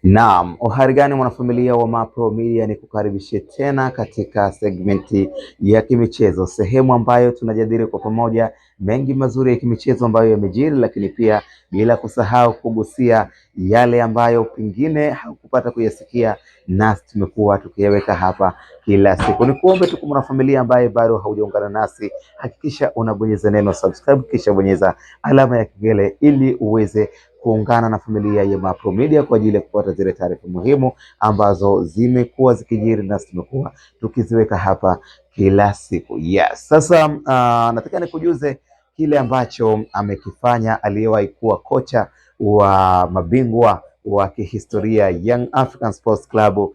Naam, uhari gani mwanafamilia wa Mapro Media, ni kukaribishe tena katika segmenti ya kimichezo, sehemu ambayo tunajadili kwa pamoja mengi mazuri ya kimichezo ambayo yamejiri, lakini pia bila kusahau kugusia yale ambayo pengine hakupata kuyasikia nasi tumekuwa tukiyaweka hapa kila siku. Nikuombe tu mwanafamilia ambaye bado haujaungana nasi, hakikisha unabonyeza neno subscribe, kisha bonyeza alama ya kengele ili uweze kuungana na familia ya Mapro Media kwa ajili ya kupata zile taarifa muhimu ambazo zimekuwa zikijiri na tumekuwa tukiziweka hapa kila siku. Yes. Sasa nataka nikujuze kile ambacho amekifanya aliyewahi kuwa kocha wa mabingwa wa kihistoria Young African Sports Club,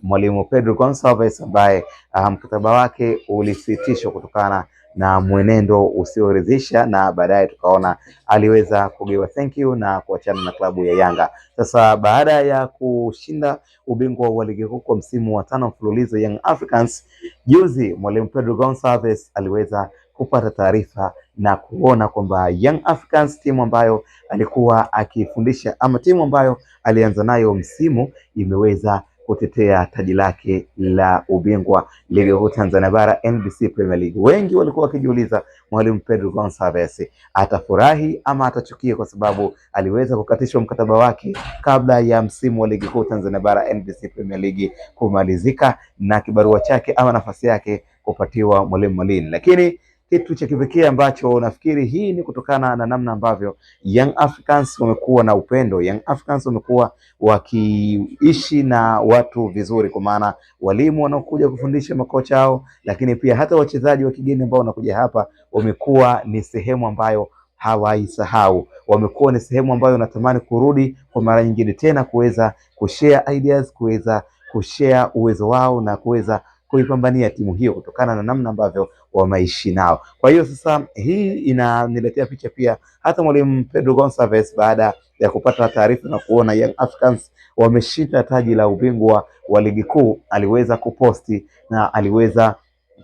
Mwalimu Pedro Gonçalves, ambaye mkataba wake ulisitishwa kutokana na mwenendo usioridhisha, na baadaye tukaona aliweza kugewa thank you na kuachana na klabu ya Yanga. Sasa baada ya kushinda ubingwa wa ligi kuu kwa msimu wa 5 mfululizo Young Africans, juzi Mwalimu Pedro Gonçalves aliweza kupata taarifa na kuona kwamba Young Africans, timu ambayo alikuwa akifundisha ama timu ambayo alianza nayo msimu, imeweza kutetea taji lake la ubingwa ligi kuu Tanzania bara NBC Premier League. Wengi walikuwa wakijiuliza Mwalimu Pedro Gonçalves atafurahi ama atachukia, kwa sababu aliweza kukatishwa mkataba wake kabla ya msimu wa ligi kuu Tanzania bara NBC Premier League kumalizika na kibarua chake ama nafasi yake kupatiwa Mwalimu Mwalini. Lakini kitu cha kipekee ambacho nafikiri hii ni kutokana na namna ambavyo Young Africans wamekuwa na upendo. Young Africans wamekuwa wakiishi na watu vizuri, kwa maana walimu wanaokuja kufundisha makocha hao, lakini pia hata wachezaji wa kigeni ambao wanakuja hapa wamekuwa ni sehemu ambayo hawaisahau. Wamekuwa ni sehemu ambayo natamani kurudi kwa mara nyingine tena, kuweza kushare ideas, kuweza kushare uwezo wao na kuweza kuipambania timu hiyo kutokana na namna ambavyo wameishi nao. Kwa hiyo sasa hii inaniletea picha pia hata Mwalimu Pedro Gonçalves, baada ya kupata taarifa na kuona Young Africans wameshinda taji la ubingwa wa ligi kuu, aliweza kuposti na aliweza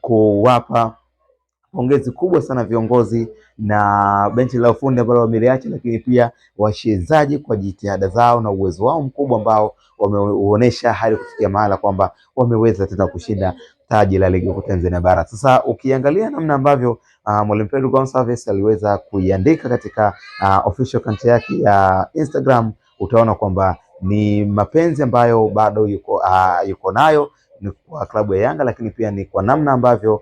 kuwapa pongezi kubwa sana viongozi na benchi la ufundi ambao wameliacha, lakini pia wachezaji kwa jitihada zao na uwezo wao mkubwa ambao wameuonesha hadi kufikia mahala kwamba wameweza tena kushinda taji la ligi kuu Tanzania bara. Sasa ukiangalia namna ambavyo Mwalimu Pedro Gonçalves aliweza kuiandika katika official account yake ya Instagram, utaona kwamba ni mapenzi ambayo bado yuko nayo ni kwa klabu ya Yanga, lakini pia ni kwa namna ambavyo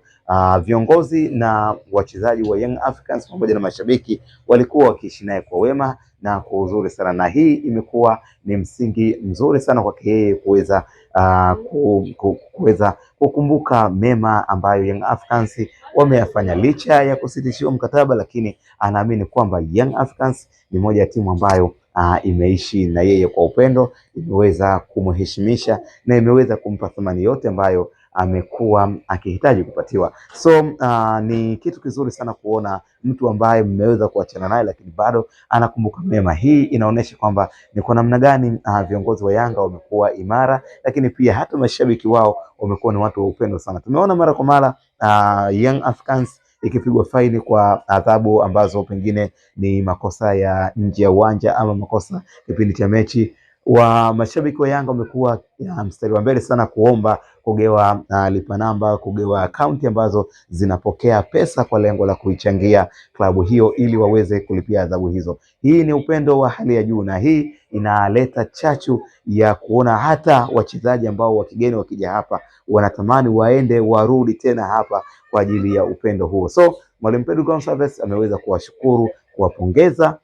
viongozi na wachezaji wa Young Africans pamoja na mashabiki walikuwa wakiishi naye kwa wema na kwa uzuri sana, na hii imekuwa ni msingi mzuri sana kwake yeye kuweza kukumbuka mema ambayo Young Africans wameyafanya licha ya kusitishiwa mkataba, lakini anaamini kwamba Young Africans ni moja ya timu ambayo imeishi na yeye kwa upendo, imeweza kumheshimisha na imeweza kumpa thamani yote ambayo amekuwa akihitaji kupatiwa. So ni kitu kizuri sana kuona mtu ambaye mmeweza kuachana naye lakini bado anakumbuka mema. Hii inaonyesha kwamba ni kwa namna gani viongozi wa Yanga wamekuwa imara, lakini pia hata mashabiki wao wamekuwa ni watu wa upendo sana. Tumeona mara kwa mara Young Africans ikipigwa faini kwa adhabu ambazo pengine ni makosa ya nje ya uwanja ama makosa kipindi cha mechi, wa mashabiki wa Yanga wamekuwa mstari wa mbele sana kuomba kugewa lipa namba, kugewa akaunti ambazo zinapokea pesa kwa lengo la kuichangia klabu hiyo ili waweze kulipia adhabu hizo. Hii ni upendo wa hali ya juu, na hii inaleta chachu ya kuona hata wachezaji ambao wa kigeni wakija hapa wanatamani waende warudi tena hapa kwa ajili ya upendo huo. So Mwalimu Pedro Gonçalves ameweza kuwashukuru, kuwapongeza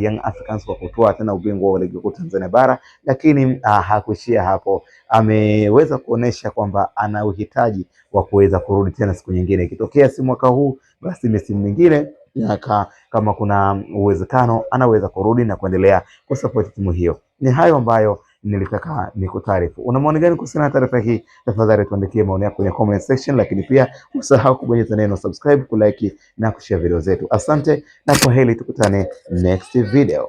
Young Africans kwa kutoa tena ubingwa wa ligi kuu Tanzania bara, lakini hakuishia hapo. Ameweza kuonesha kwamba ana uhitaji wa kuweza kurudi tena siku nyingine, ikitokea si mwaka huu basi misimu mingine kama kuna uwezekano anaweza kurudi na kuendelea kusupport timu hiyo. Ni hayo ambayo nilitaka nikutaarifu. Una maoni gani kuhusiana na taarifa hii? Tafadhali tuandikie maoni yako kwenye comment section, lakini pia usahau kubonyeza neno subscribe, kulike na kushare video zetu. Asante na kwaheri, tukutane next video.